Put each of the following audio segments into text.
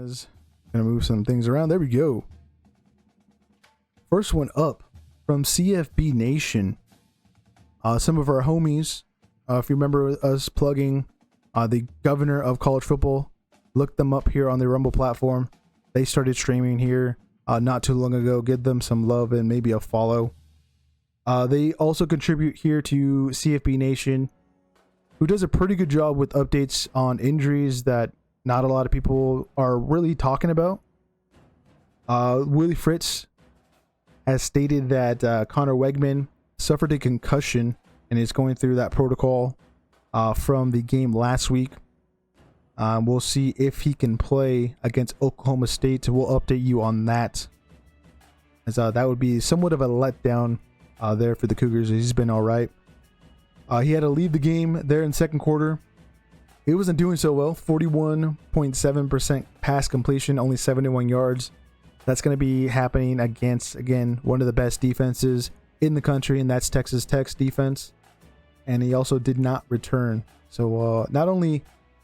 As gonna move some things around. There we go. First one up from CFB Nation. Some of our homies, if you remember us plugging the governor of college football, look them up here on the Rumble platform. They started streaming here not too long ago. Give them some love and maybe a follow. They also contribute here to CFB Nation, who does a pretty good job with updates on injuries that not a lot of people are really talking about. Willie Fritz has stated that Connor Wiegman suffered a concussion and is going through that protocol from the game last week. We'll see if he can play against Oklahoma State. We'll update you on that, as that would be somewhat of a letdown there for the Cougars. He's been all right. He had to leave the game there in second quarter. He wasn't doing so well. 41.7% pass completion, only 71 yards. That's going to be happening against, again, one of the best defenses in the country, and that's Texas Tech's defense. And he also did not return. So not only,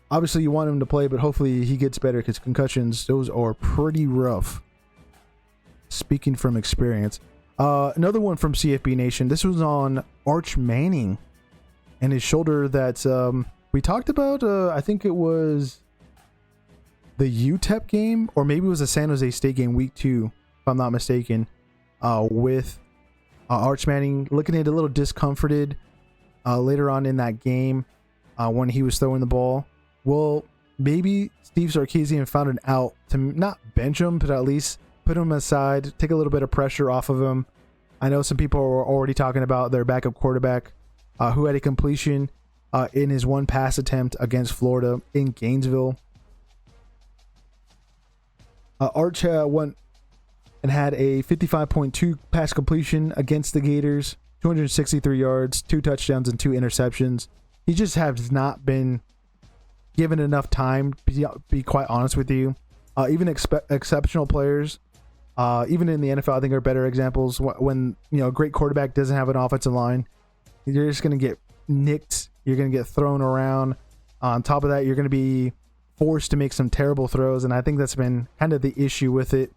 obviously, you want him to play, but hopefully he gets better, because concussions, those are pretty rough. Speaking from experience. Another one from CFB Nation. This was on Arch Manning and his shoulder that we talked about. I think it was the UTEP game, or maybe it was a San Jose State game, week 2, if I'm not mistaken, with Arch Manning looking at a little discomforted later on in that game when he was throwing the ball. Well, maybe Steve Sarkisian found an out to not bench him, but at least put him aside, take a little bit of pressure off of him. I know some people were already talking about their backup quarterback who had a completion in his one pass attempt against Florida in Gainesville. Arch went and had a 55.2 pass completion against the Gators, 263 yards, 2 touchdowns, and 2 interceptions. He just has not been given enough time, to be quite honest with you. Even exceptional players, even in the NFL, I think are better examples. When a great quarterback doesn't have an offensive line, you're just going to get nicked. You're going to get thrown around. On top of that, you're going to be forced to make some terrible throws, and I think that's been kind of the issue with it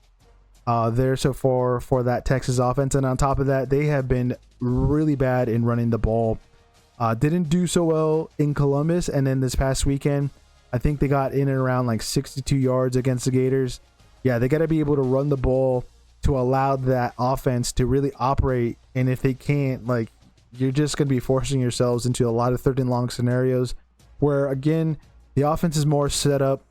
there so far for that Texas offense. And on top of that, they have been really bad in running the ball. Didn't do so well in Columbus, and then this past weekend, I think they got in and around like 62 yards against the Gators. Yeah, they got to be able to run the ball to allow that offense to really operate, and if they can't, like, you're just going to be forcing yourselves into a lot of third and long scenarios where, again, the offense is more set up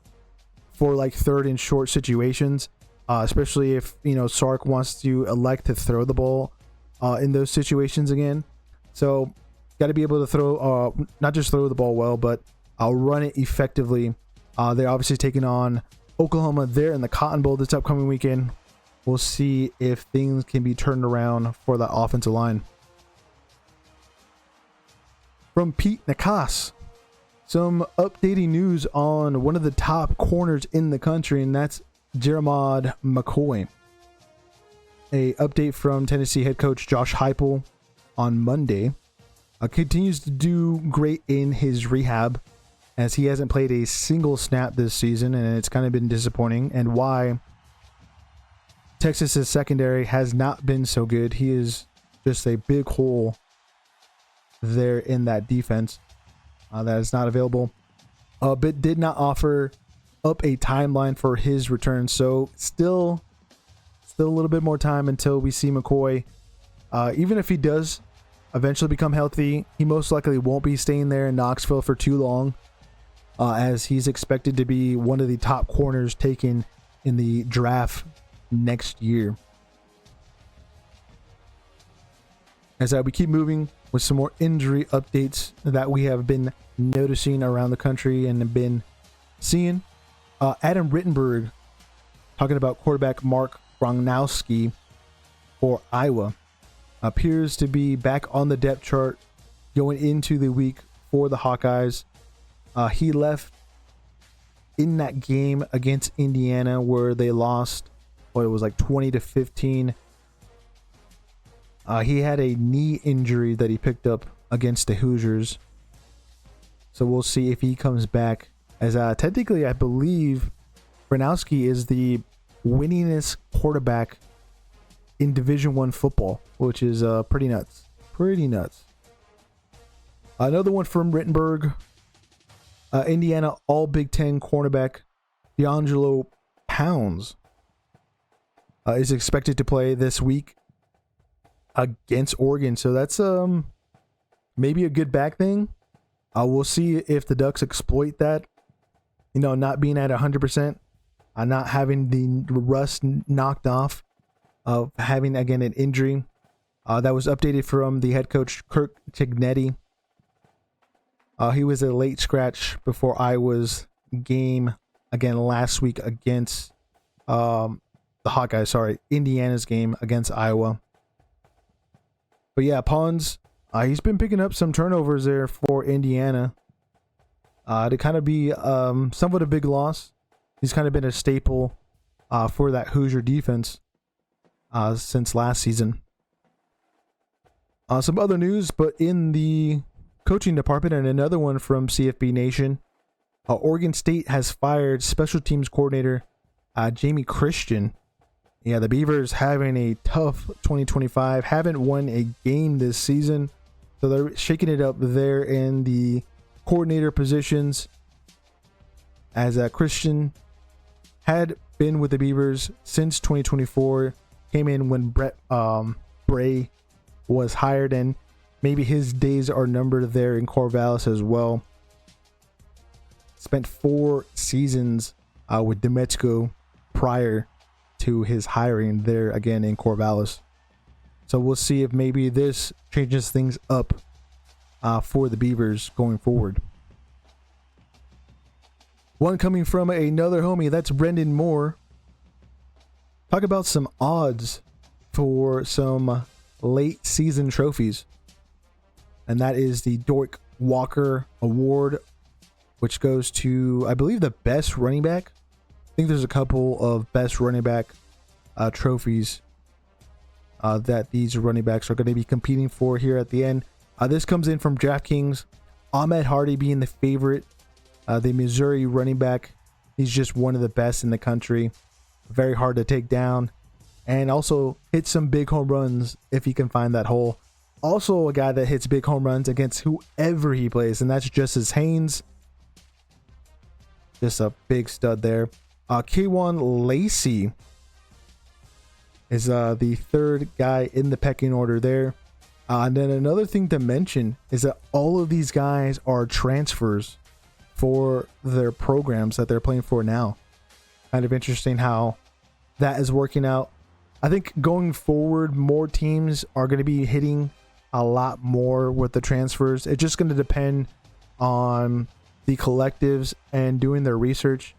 for like third and short situations, especially if, Sark wants to elect to throw the ball in those situations again. So got to be able to throw, not just throw the ball well, but run it effectively. They're obviously taking on Oklahoma there in the Cotton Bowl this upcoming weekend. We'll see if things can be turned around for that offensive line. From Pete Nakas, some updating news on one of the top corners in the country, and that's Jeremiah McCoy. A update from Tennessee head coach Josh Heupel on Monday. Continues to do great in his rehab, as he hasn't played a single snap this season, and it's kind of been disappointing, and why Texas's secondary has not been so good. He is just a big hole there in that defense that is not available, but did not offer up a timeline for his return. So still a little bit more time until we see McCoy. Even if he does eventually become healthy, he most likely won't be staying there in Knoxville for too long, as he's expected to be one of the top corners taken in the draft next year. As we keep moving with some more injury updates that we have been noticing around the country and have been seeing. Adam Rittenberg talking about quarterback Mark Gronkowski for Iowa appears to be back on the depth chart going into the week for the Hawkeyes. He left in that game against Indiana where they lost, it was like 20-15. He had a knee injury that he picked up against the Hoosiers. So we'll see if he comes back. As technically, I believe Gronowski is the winningest quarterback in Division I football, which is pretty nuts. Pretty nuts. Another one from Rittenberg. Indiana All Big Ten cornerback D'Angelo Pounds is expected to play this week against Oregon. So that's maybe a good back thing. We'll see if the Ducks exploit that. You know, not being at 100%, not having the rust knocked off, of having again an injury. That was updated from the head coach Kirk Tignetti. He was a late scratch before Iowa's game again last week against the Hawkeyes. Sorry, Indiana's game against Iowa. But yeah, Pons, he's been picking up some turnovers there for Indiana. To kind of be somewhat a big loss. He's kind of been a staple for that Hoosier defense since last season. Some other news, but in the coaching department, and another one from CFB Nation, Oregon State has fired special teams coordinator Jamie Christian. Yeah, the Beavers having a tough 2025, haven't won a game this season, so they're shaking it up there in the coordinator positions, as Christian had been with the Beavers since 2024, came in when Brett Bray was hired, and maybe his days are numbered there in Corvallis as well. Spent 4 seasons with Demechko prior to his hiring there again in Corvallis. So we'll see if maybe this changes things up for the Beavers going forward. One coming from another homie, that's Brendan Moore. Talk about some odds for some late season trophies. And that is the Doak Walker Award, which goes to, I believe, the best running back. I think there's a couple of best running back trophies that these running backs are going to be competing for here at the end. This comes in from DraftKings. Ahmed Hardy being the favorite. The Missouri running back. He's just one of the best in the country. Very hard to take down. And also hit some big home runs if he can find that hole. Also a guy that hits big home runs against whoever he plays, and that's Justice Haynes. Just a big stud there. K'Wan Lacey is the third guy in the pecking order there. And then another thing to mention is that all of these guys are transfers for their programs that they're playing for now. Kind of interesting how that is working out. I think going forward, more teams are going to be hitting a lot more with the transfers. It's just going to depend on the collectives and doing their research.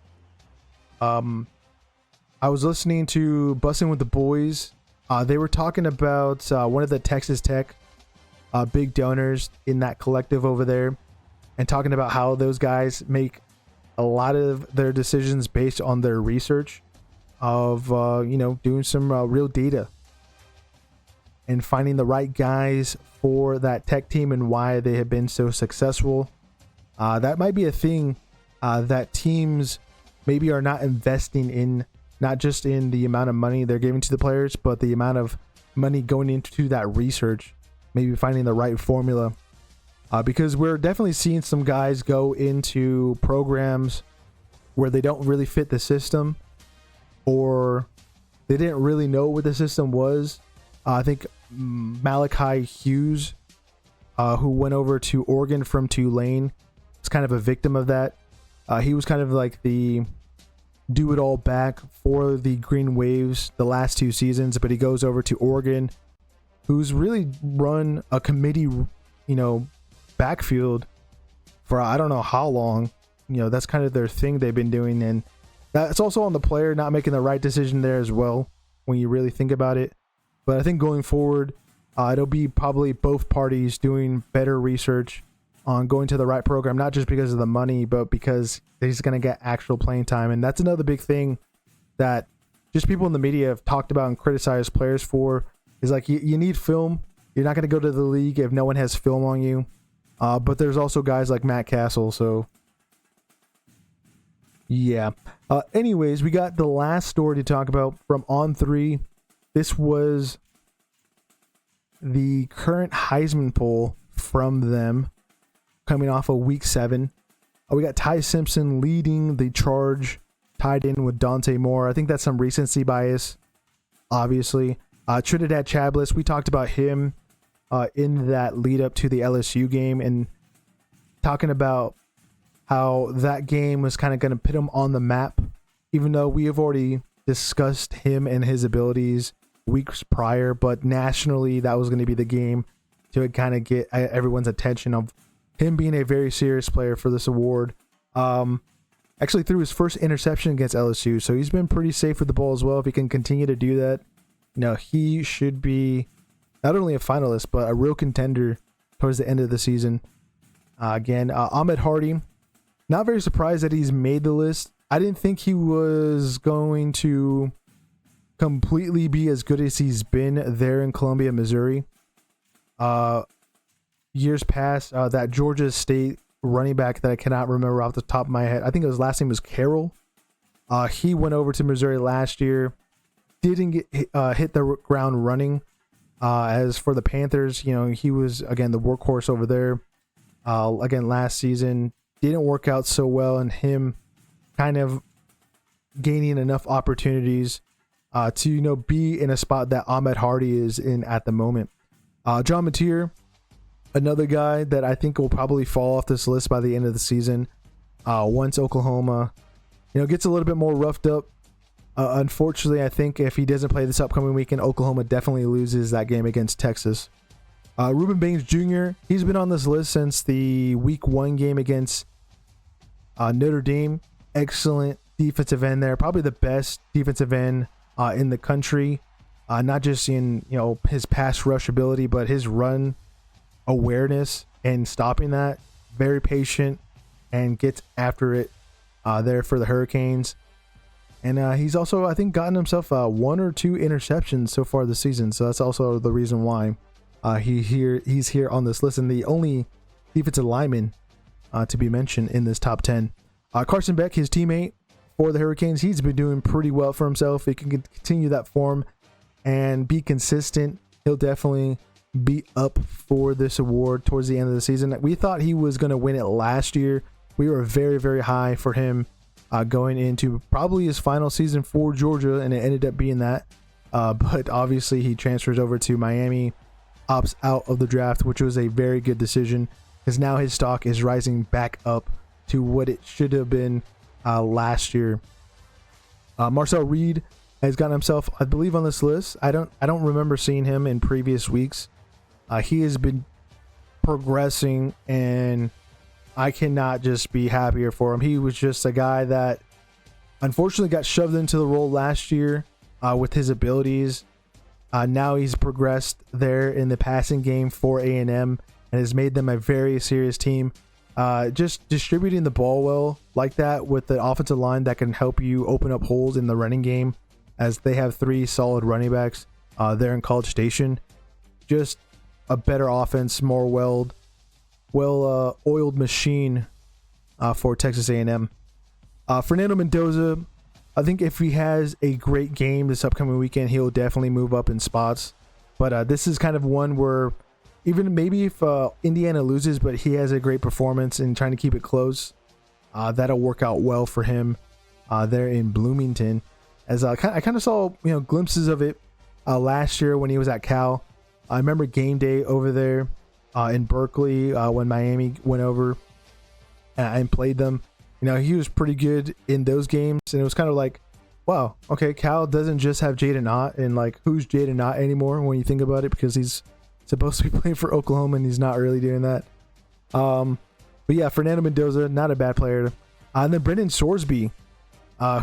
I was listening to Bussin' with the Boys. They were talking about one of the Texas Tech big donors in that collective over there, and talking about how those guys make a lot of their decisions based on their research of doing some real data and finding the right guys for that Tech team and why they have been so successful. That might be a thing that teams maybe are not investing in, not just in the amount of money they're giving to the players, but the amount of money going into that research, maybe finding the right formula. Because we're definitely seeing some guys go into programs where they don't really fit the system, or they didn't really know what the system was. I think Malachi Hughes, who went over to Oregon from Tulane, was kind of a victim of that. He was kind of like the do-it-all back for the Green Waves the last 2 seasons, but he goes over to Oregon, who's really run a committee, backfield for I don't know how long. That's kind of their thing they've been doing, and that's also on the player not making the right decision there as well when you really think about it. But I think going forward, it'll be probably both parties doing better research on going to the right program, not just because of the money, but because he's going to get actual playing time. And that's another big thing that just people in the media have talked about and criticized players for, is like you need film. You're not going to go to the league if no one has film on you. But there's also guys like Matt Castle. So yeah, Anyways, we got the last story to talk about from On3. This was the current Heisman poll from them coming off of week 7. We got Ty Simpson leading the charge, tied in with Dante Moore. I think that's some recency bias, obviously. Trinidad Chabliss, we talked about him in that lead up to the LSU game and talking about how that game was kind of going to put him on the map, even though we have already discussed him and his abilities weeks prior. But nationally, that was going to be the game to kind of get everyone's attention of him being a very serious player for this award. Actually threw his first interception against LSU, so he's been pretty safe with the ball as well. If he can continue to do that, he should be not only a finalist, but a real contender towards the end of the season. Again, Ahmed Hardy, not very surprised that he's made the list. I didn't think he was going to completely be as good as he's been there in Columbia, Missouri. Years past, that Georgia State running back that I cannot remember off the top of my head. I think his last name was Carroll. He went over to Missouri last year. Didn't get hit the ground running. As for the Panthers, he was, again, the workhorse over there. Again, last season didn't work out so well, and him kind of gaining enough opportunities to be in a spot that Ahmed Hardy is in at the moment. John Mateer, another guy that I think will probably fall off this list by the end of the season. Once Oklahoma, gets a little bit more roughed up. Unfortunately, I think if he doesn't play this upcoming weekend, Oklahoma definitely loses that game against Texas. Reuben Baines Jr., he's been on this list since the week 1 game against Notre Dame. Excellent defensive end there. Probably the best defensive end in the country. Not just in his pass rush ability, but his run awareness and stopping that. Very patient and gets after it there for the Hurricanes. And he's also, I think, gotten himself 1 or 2 interceptions so far this season. So that's also the reason why he's here on this list, and the only defensive lineman to be mentioned in this top 10. Carson Beck, his teammate for the Hurricanes, he's been doing pretty well for himself. He can continue that form and be consistent. He'll definitely be up for this award towards the end of the season. We thought he was going to win it last year. We were very, very high for him going into probably his final season for Georgia, and it ended up being that. But obviously he transfers over to Miami, opts out of the draft, which was a very good decision because now his stock is rising back up to what it should have been last year. Marcel Reed has gotten himself, I believe, on this list. I don't remember seeing him in previous weeks. He has been progressing, and I cannot just be happier for him. He was just a guy that unfortunately got shoved into the role last year with his abilities. Now he's progressed there in the passing game for A&M and has made them a very serious team. Just distributing the ball well like that with the offensive line that can help you open up holes in the running game, as they have 3 solid running backs there in College Station. Just a better offense, more well-oiled machine for Texas A&M. Fernando Mendoza, I think if he has a great game this upcoming weekend, he'll definitely move up in spots. But this is kind of one where even maybe if Indiana loses, but he has a great performance in trying to keep it close, that'll work out well for him there in Bloomington. As I kind of saw glimpses of it last year when he was at Cal. I remember game day over there in Berkeley when Miami went over and played them. He was pretty good in those games, and it was kind of like, wow, okay, Cal doesn't just have Jaden Ott, and like, who's Jaden Ott anymore when you think about it, because he's supposed to be playing for Oklahoma and he's not really doing that. But yeah, Fernando Mendoza, not a bad player. And then Brendan Sorsby,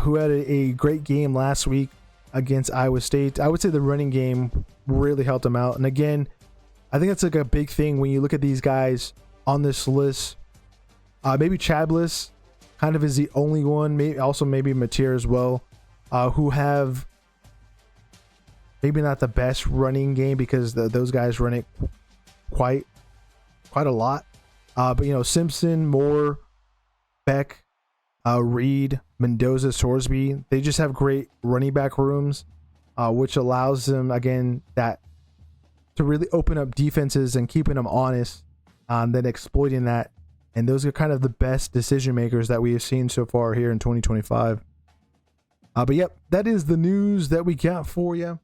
who had a great game last week against Iowa State. I would say the running game really helped him out. And again, I think that's like a big thing when you look at these guys on this list. Maybe Chabliss kind of is the only one, maybe Mateer as well, who have maybe not the best running game, because those guys run it quite a lot. But Simpson, Moore, Beck, Reed, Mendoza, Sorsby. They just have great running back rooms, which allows them, again, that to really open up defenses and keeping them honest, then exploiting that. And those are kind of the best decision makers that we have seen so far here in 2025. But yep, that is the news that we got for you.